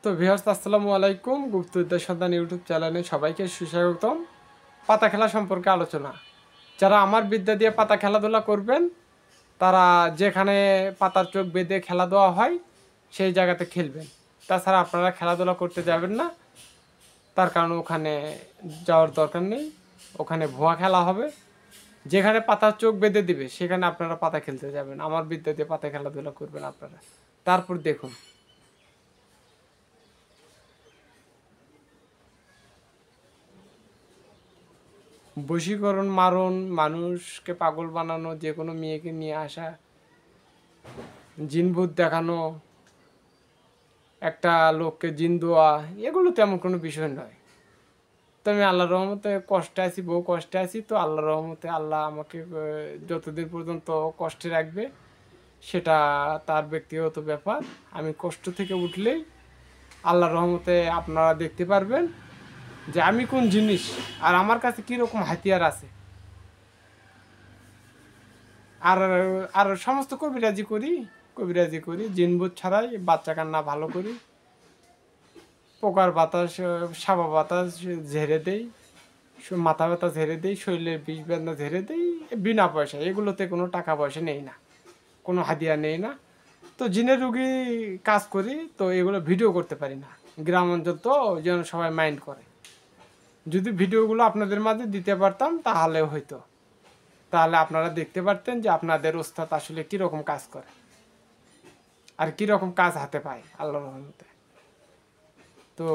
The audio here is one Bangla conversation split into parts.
তো ভিউয়ার্স আসসালামু আলাইকুম, গুপ্তবিদ্যা সন্ধান ইউটিউব চ্যানেলে সবাইকে সুস্বাগতম। পাতা খেলা সম্পর্কে আলোচনা। যারা আমার বিদ্যা দিয়ে পাতা খেলাধুলা করবেন, তারা যেখানে পাতার চোখ বেঁধে খেলা দেওয়া হয় সেই জায়গাতে খেলবেন। তাছাড়া আপনারা খেলাধুলা করতে যাবেন না, তার কারণ ওখানে যাওয়ার দরকার নেই। ওখানে ভুয়া খেলা হবে। যেখানে পাতার চোখ বেঁধে দিবে সেখানে আপনারা পাতা খেলতে যাবেন। আমার বিদ্যা দিয়ে পাতা খেলাধুলা করবেন আপনারা। তারপর দেখুন, বশীকরণ, মারণ, মানুষকে পাগল বানানো, যে কোনো মেয়েকে নিয়ে আসা, জিনভূত দেখানো, একটা লোককে জিন দেওয়া, এগুলো তেমন কোনো বিষয় নয়। তো আমি আল্লাহর রহমতে কষ্টে আছি, বহু কষ্টে আছি। তো আল্লাহর রহমতে আল্লাহ আমাকে যতদিন পর্যন্ত কষ্টে রাখবে সেটা তার ব্যক্তিগত ব্যাপার। আমি কষ্ট থেকে উঠলেই আল্লাহর রহমতে আপনারা দেখতে পারবেন যে আমি কোন জিনিস আর আমার কাছে কীরকম হাতিয়ার আছে। আর আর সমস্ত কবিরাজি করি, জিনভূত ছাড়াই বাচ্চা কান্না ভালো করি, পোকার বাতাস, সাবা বাতাস ঝেড়ে দেই, মাথা ব্যথা ঝেড়ে দেই, শরীরের বিষ বেদনা ঝেড়ে দেই, বিনা পয়সা। এগুলোতে কোনো টাকা পয়সা নেই না, কোনো হাদিয়া নেই না। তো জিনের রুগী কাজ করি, তো এগুলো ভিডিও করতে পারি না। গ্রাম অঞ্চল তো যেন সবাই মাইন্ড করে। যদি ভিডিওগুলো আপনাদের মাঝে দিতে পারতাম তাহলে আপনারা দেখতে পারতেন যে আপনাদের ওস্তাদ আসলে কীরকম কাজ করে আর কীরকম কাজ হাতে পায় আল্লাহর রহমতে। তো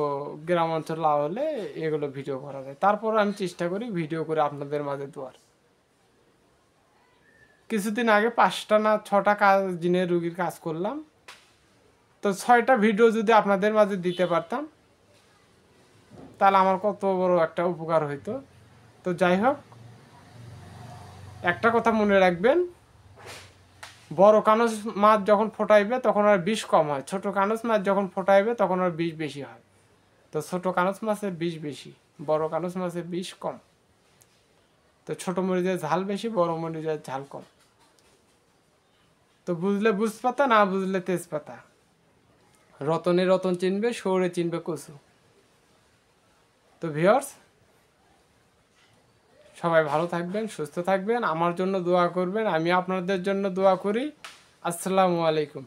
গ্রাম অঞ্চল না হলে এগুলো ভিডিও করা যায়। তারপর আমি চেষ্টা করি ভিডিও করে আপনাদের মাঝে দেওয়ার। কিছুদিন আগে 5টা না 6টা কাজ, জিনের রুগীর কাজ করলাম। তো 6টা ভিডিও যদি আপনাদের মাঝে দিতে পারতাম তাহলে আমার কত বড় একটা উপকার হইতো। তো যাই হোক, একটা কথা মনে রাখবেন, বড় কানস মাছ যখন ফোটাইবে তখন আর বিষ কম হয়, ছোট কানস মাছ যখন ফোটাইবে তখন আর বিষ বেশি হয়। তো ছোট কানস মাছের বিষ বেশি, বড় কানস মাছের বিষ কম। তো ছোট মরিচের ঝাল বেশি, বড় মরিচের ঝাল কম। তো বুঝলে বুঝপাতা, না বুঝলে তেজপাতা। রতনে রতন চিনবে, শহরে চিনবে কচু। তো ভিউয়ার্স, সবাই ভালো থাকবেন, সুস্থ থাকবেন, আমার জন্য দোয়া করবেন, আমি আপনাদের জন্য দোয়া করি। আসসালামু আলাইকুম।